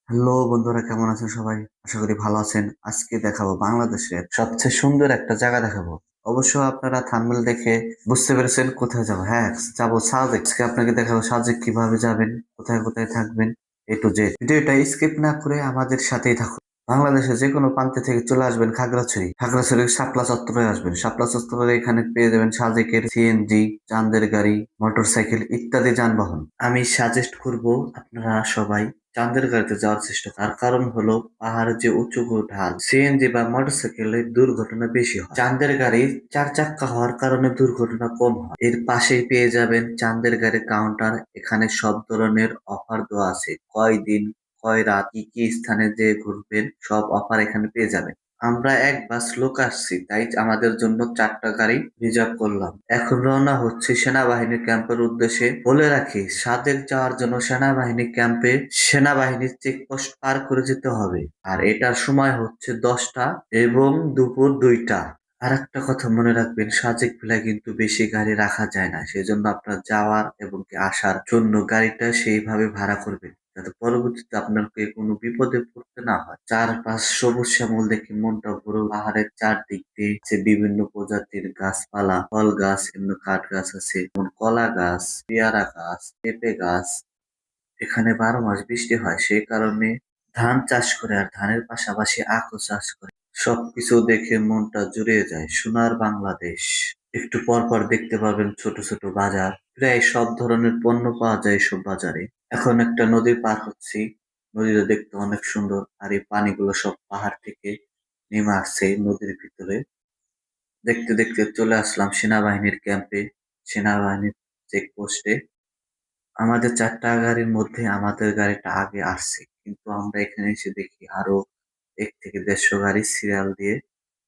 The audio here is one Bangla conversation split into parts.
হ্যালো বন্ধুরা, কেমন আছেন সবাই? আশা করি ভালো আছেন। আজকে দেখাবো বাংলাদেশের সবচেয়ে সুন্দর একটা জায়গা দেখাবো। অবশ্য আপনারা থাম্বনেল দেখে বুঝতে পেরেছেন কোথায় যাবো। হ্যাঁ, যাবো সাজেক। আজকে আপনাকে দেখাবো সাজেক কিভাবে যাবেন, কোথায় কোথায় থাকবেন, A to Z। ভিডিওটা স্কিপ না করে আমাদের সাথেই থাকুন। বাংলাদেশের যে কোনো প্রান্তে থেকে চলে আসবেন খাগড়াছড়ি। খাগড়াছড়ি শাপলা চত্বরে আসবেন। শাপলা চত্বরে এখানে পেয়ে যাবেন সাজেকের সিএনজি, চাঁদের গাড়ি, মোটরসাইকেল ইত্যাদি যানবাহন। আমি সাজেস্ট করব আপনারা সবাই চাঁদের গাড়িতে যাওয়ার চেষ্টা। তার কারণ হলো পাহাড়ের যে উঁচু ঢাল, সিএনজি বা মোটরসাইকেলে দুর্ঘটনা বেশি হয়। চাঁদের গাড়ি 4 চাক্কা হওয়ার কারণে দুর্ঘটনা কম হয়। এর পাশেই পেয়ে যাবেন চাঁদের গাড়ি কাউন্টার। এখানে সব ধরনের অফার দেওয়া আছে। কয় দিন, কয় রাত, কি কি স্থানে যে ঘুরবেন, সব অফার এখানে পেয়ে যাবেন। আমরা এক বাস লোক আসছি, তাই আমাদের জন্য 4টা গাড়ি রিজার্ভ করলাম। এখন রওনা হচ্ছে সেনাবাহিনীর ক্যাম্পের উদ্দেশ্যে। বলে রাখি, সাজেক যাওয়ার জন্য সেনাবাহিনী ক্যাম্পে সেনাবাহিনীর চেকপোস্ট পার করে যেতে হবে। আর এটার সময় হচ্ছে 10টা এবং দুপুর 2টা। আর একটা কথা মনে রাখবেন, সাজেক ভিলায় কিন্তু বেশি গাড়ি রাখা যায় না। সেজন্য আপনার যাওয়ার এবং কি আসার জন্য গাড়িটা সেইভাবে ভাড়া করবেন, যাতে পরবর্তীতে আপনাকে কোনো বিপদে পড়তে না হয়। চারপাশ সবুজ শ্যামল দেখে মনটা পুরো। পাহাড়ের চারদিক দিয়ে যে বিভিন্ন প্রজাতির গাছপালা, ফল গাছ, এমনি কাঠ গাছ আছে, যেমন কলা গাছ, পেয়ারা গাছ, পেঁপে গাছ। এখানে 12 মাস বৃষ্টি হয়, সেই কারণে ধান চাষ করে, আর ধানের পাশাপাশি আখও চাষ করে। সবকিছু দেখে মনটা জুড়িয়ে যায়। সোনার বাংলাদেশ। একটু পর পর দেখতে পাবেন ছোট ছোট বাজার। প্রায় সব ধরনের পণ্য পাওয়া যায় এসব বাজারে। এখন একটা নদী পার হচ্ছি। নদীটা দেখতে অনেক সুন্দর, আর এই পানিগুলো সব পাহাড় থেকে নেমে আসছে নদীর ভিতরে। দেখতে দেখতে চলে আসলাম সেনাবাহিনীর ক্যাম্পে, সেনাবাহিনীর চেকপোস্টে। আমাদের 4টা গাড়ির মধ্যে আমাদের গাড়িটা আগে আসছে, কিন্তু আমরা এখানে এসে দেখি আরো 1 থেকে 150 গাড়ি সিরিয়াল দিয়ে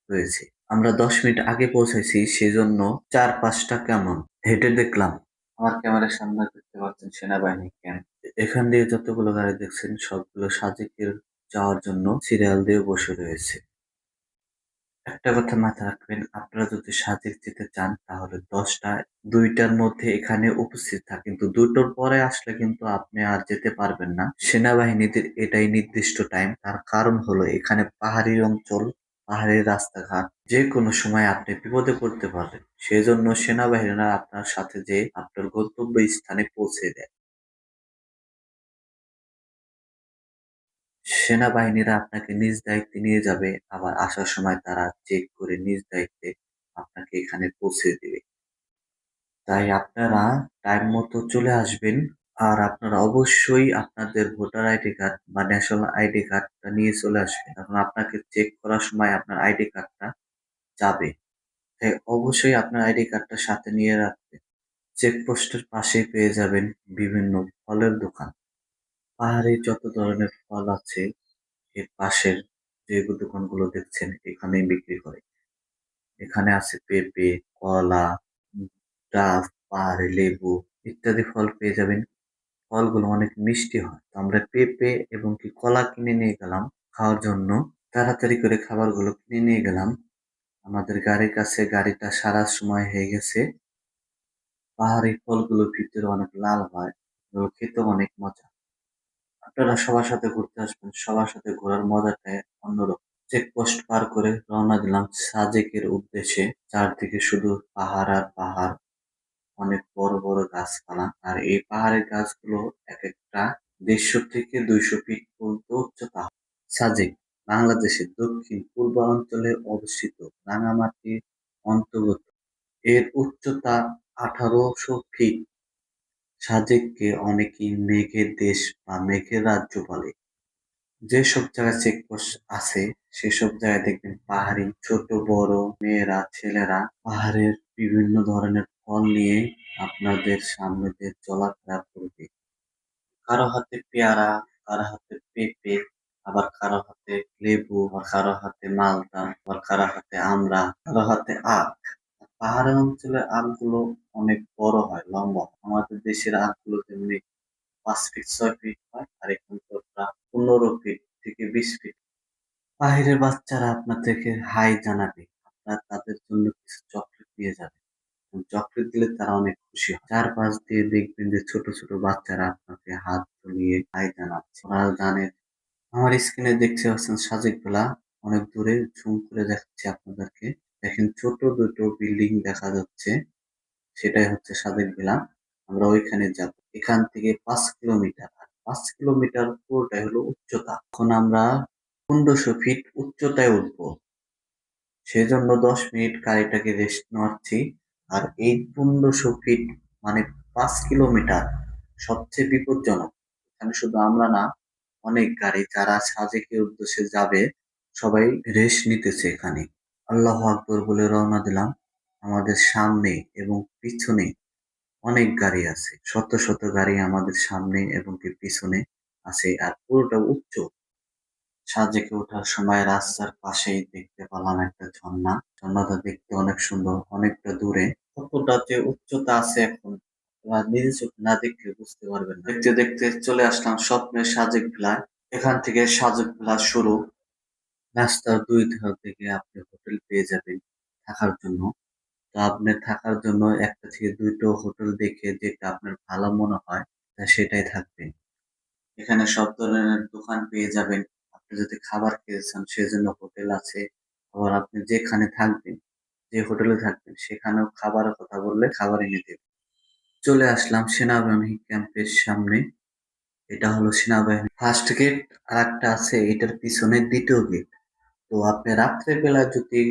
রয়েছে। আমরা 10 মিনিট আগে পৌঁছেছি, সেজন্য চারপাশটা কেমন হেঁটে দেখলাম। আমার ক্যামেরার সামনে দেখতে পাচ্ছেন সেনাবাহিনী ক্যাম্প। এখান দিয়ে যতগুলো গাড়ি দেখছেন সবগুলো সাজেকের যাওয়ার জন্য সিরিয়াল দিয়ে বসে রয়েছে। একটা কথা মাথায় রাখবেন, আপনারা যদি সাজেক যেতে চান তাহলে 2টার মধ্যে এখানে উপস্থিত থাকেন। কিন্তু 2টোর পরে আসলে কিন্তু আপনি আর যেতে পারবেন না। সেনাবাহিনীদের এটাই নির্দিষ্ট টাইম। তার কারণ হলো এখানে পাহাড়ি অঞ্চল, পাহাড়ি রাস্তাঘাট, যে কোনো সময় আপনি বিপদে পড়তে পারেন। সেজন্য সেনাবাহিনীরা আপনার সাথে যে আপনার গন্তব্য স্থানে পৌঁছে দেয়। সেনাবাহিনীরা আপনাকে নিজ দায়িত্বে নিয়ে যাবে, আবার আসার সময় তারা চেক করে নিজ দায়িত্বে আপনাকে এখানে পৌঁছে দেবে। তাই আপনারা টাইম মতো চলে আসবেন। আর আপনারা অবশ্যই আপনাদের ভোটার আইডি কার্ড বা ন্যাশনাল আইডি কার্ডটা নিয়ে চলে আসবেন। এখন আপনাকে চেক করার সময় আপনার আইডি কার্ডটা যাবে। তাই অবশ্যই আপনার আইডি কার্ডটা সাথে নিয়ে রাখবেন। চেকপোস্টের পাশেই পেয়ে যাবেন বিভিন্ন ফলের দোকান। পাহাড়ে যত ধরনের ফল আছে এর পাশের যে দোকানগুলো দেখছেন এখানেই বিক্রি করে। এখানে আছে পেঁপে, কলা, ডাব, পাহাড়ি লেবু ইত্যাদি ফল পেয়ে যাবেন। ফলগুলো অনেক মিষ্টি হয়। তো আমরা পেঁপে এবং কি কলা কিনে নিয়ে গেলাম খাওয়ার জন্য। তাড়াতাড়ি করে খাবারগুলো কিনে নিয়ে গেলাম। আমাদের গাড়ির কাছে গাড়িটা সারার সময় হয়ে গেছে। পাহাড়ি ফলগুলো ভিতরে অনেক লাল হয়, এগুলো খেতে অনেক মজা। আপনারা সবার সাথে ঘুরতে আসবেন, সবার সাথে ঘোরার মজাটাই অন্যরকম। চেকপোস্ট পার করে রওনা দিলাম সাজেকের উদ্দেশ্যে। চারদিকে শুধু পাহাড় আর পাহাড়, অনেক বড় বড় গাছপালা। আর এই পাহাড়ের গাছগুলো এক একটা 150 থেকে 200 ফিট পর্যন্ত উচ্চতা। সাজেক বাংলাদেশের দক্ষিণ পূর্বাঞ্চলে অবস্থিত রাঙামাটির অন্তর্গত। এর উচ্চতা 1800 ফিট। সাজেককে অনেকেই মেঘের দেশ বা মেঘের রাজ্য বলে। যেসব জায়গায় চেকপোস্ট আছে সেসব জায়গায় দেখবেন পাহাড়ি ছোট বড় মেয়েরা, ছেলেরা পাহাড়ের বিভিন্ন ধরনের ফল নিয়ে আপনাদের সামনে দিয়ে চলাফেরা করবে। কারো হাতে পেয়ারা, কারো হাতে পেঁপে, আবার কারো হাতে লেবু, আবার কারো হাতে মালটা, আবার কারো হাতে আমড়া, কারো হাতে আখ। পাহাড়ি অঞ্চলের আখগুলো অনেক বড় হয়, লম্বা হয়। আমাদের দেশের আখগুলো তেমনি 5 ফিট 6 ফিট হয়, আর এখানকারটা 15 ফিট থেকে 20 ফিট। বাহিরের বাচ্চারা আপনাদেরকে হাই জানাবে, আপনার তাদের জন্য কিছু চকলেট নিয়ে যাবেন। চকলেট দিলে তারা অনেক খুশি হয়। চারপাশ দিয়ে দেখবেন যে ছোট ছোট বাচ্চারা আপনাকে হাত ধরিয়ে হাই জানাচ্ছে। ওরা জানে আমার স্ক্রিনে দেখতে পাচ্ছেন সাজেক বেলা, অনেক দূরে জুম করে দেখাচ্ছি আপনাদেরকে। দেখেন ছোট দুটো বিল্ডিং দেখা যাচ্ছে, সেটাই হচ্ছে সাজেক বেলা। আমরা ওইখানে যাব, এখান থেকে 5 কিলোমিটার, আর 5 কিলোমিটার পুরোটাই হলো উচ্চতা। এখন আমরা 1500 ফিট উচ্চতায় উঠবো, সেজন্য 10 মিনিট গাড়িটাকে রেস্ট নেওয়াচ্ছি। আর এই 1500 ফিট মানে 5 কিলোমিটার সবচেয়ে বিপজ্জনক। এখানে শুধু আমরা না, অনেক গাড়ি যারা সাজেকের উদ্দেশ্যে যাবে সবাই রেস্ট নিতেছে এখানে। আল্লাহু আকবর বলে রওনা দিলাম। আমাদের সামনে এবং পিছনে অনেক গাড়ি আছে, শত শত গাড়ি আমাদের সামনে এবং কি পিছনে আছে, আর পুরোটা উচ্চ। সাজেকে ওঠার সময় রাস্তার পাশেই দেখতে পেলাম একটা ঝর্ণা। ঝর্ণাটা দেখতে অনেক সুন্দর, অনেকটা দূরে। কতটা যে উচ্চতা আছে এখন আপনারা নিজে চোখে না দেখলে বুঝতে পারবেন না। দেখতে দেখতে চলে আসলাম স্বপ্নের সাজেক ভিলায়। এখান থেকে সাজেক ভিলা শুরু। রাস্তার দুই ধার থেকে আপনি হোটেল পেয়ে যাবেন থাকার জন্য। তো আপনি থাকার জন্য একটা থেকে দুইটো হোটেল দেখে যেটা আপনার ভালো মনে হয় তা সেটাই থাকবেন। এখানে সব ধরনের দোকান পেয়ে যাবেন। আপনি যদি খাবার খেতে চান সেজন্য হোটেল আছে। আবার আপনি যেখানে থাকবেন, যে হোটেলে থাকবেন সেখানেও খাবারের কথা বললে খাবার এনে দেবে। চলে আসলাম সেনাবাহিনী ক্যাম্পের সামনে। এটা হলো সেনাবাহিনী ফার্স্ট গেট, আর একটা আছে এটার পিছনে দ্বিতীয় গেট। তো আপনি রাত্রের বেলা যদি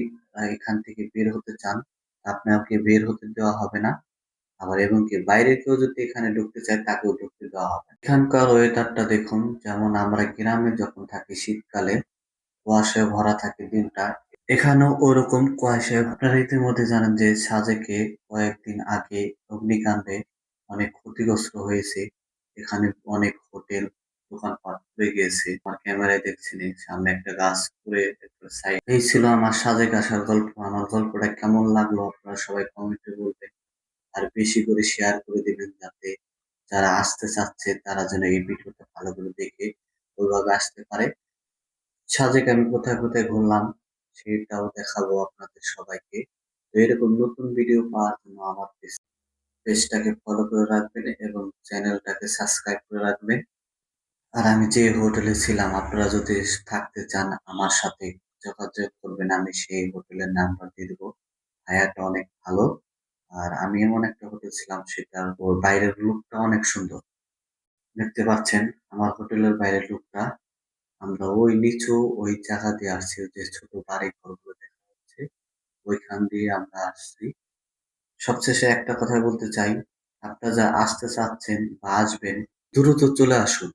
এখান থেকে বের হতে চান, আপনাকে বের হতে দেওয়া হবে না। আবার এবং কি বাইরে কেউ যদি এখানে ঢুকতে চায় তাকেও ঢুকতে দেওয়া হবে না। এখানকার ওয়েদারটা দেখুন, যেমন আমরা গ্রামে যখন থাকি শীতকালে কুয়াশায় ভরা থাকে দিনটা, এখানেও ওরকম কুয়াশায়। আপনারা ইতিমধ্যে জানেন যে সাজেকে কয়েকদিন আগে অগ্নিকাণ্ডে অনেক ক্ষতিগ্রস্ত হয়েছে। এখানে অনেক হোটেল দোকানপাট পুড়ে গিয়েছে। আমার ক্যামেরায় দেখছেন এই সামনে একটা গাছ পুড়ে একটা সাইড। এই ছিল আমার সাজেক আসার গল্প। আমার গল্পটা কেমন লাগলো আপনারা সবাই কমেন্টে বলবেন, আর বেশি করে শেয়ার করে দিবেন যাতে যারা আসতে চাচ্ছে তারা যেন এই ভিডিওটা ভালো করে দেখে ওইভাবে আসতে পারে। সাজেক আমি কোথায় কোথায় ঘুরলাম সেটাও দেখাবো আপনাদের সবাইকে। তো এরকম নতুন ভিডিও পাওয়ার জন্য আমার পেজটাকে ফলো করে রাখবেন এবং চ্যানেলটাকে সাবস্ক্রাইব করে রাখবেন। আর আমি যে হোটেলে ছিলাম আপনারা যদি থাকতে চান আমার সাথে যোগাযোগ করবেন, আমি সেই হোটেলের নাম্বার দিয়ে দেবো। ভাইয়াটা অনেক ভালো। আর আমি এমন একটা হোটেল ছিলাম সেটার ওর বাইরের লুকটা অনেক সুন্দর। দেখতে পাচ্ছেন আমার হোটেলের বাইরের লুকটা। আমরা ওই নিচু ওই জায়গা দিয়ে আসছি, ওই যে ছোট বাড়ি ঘরগুলো দেখা যাচ্ছে ওইখান দিয়ে আমরা আসছি। সবশেষে একটা কথা বলতে চাই, আপনারা যা আসতে চাচ্ছেন বা আসবেন দ্রুত চলে আসুন।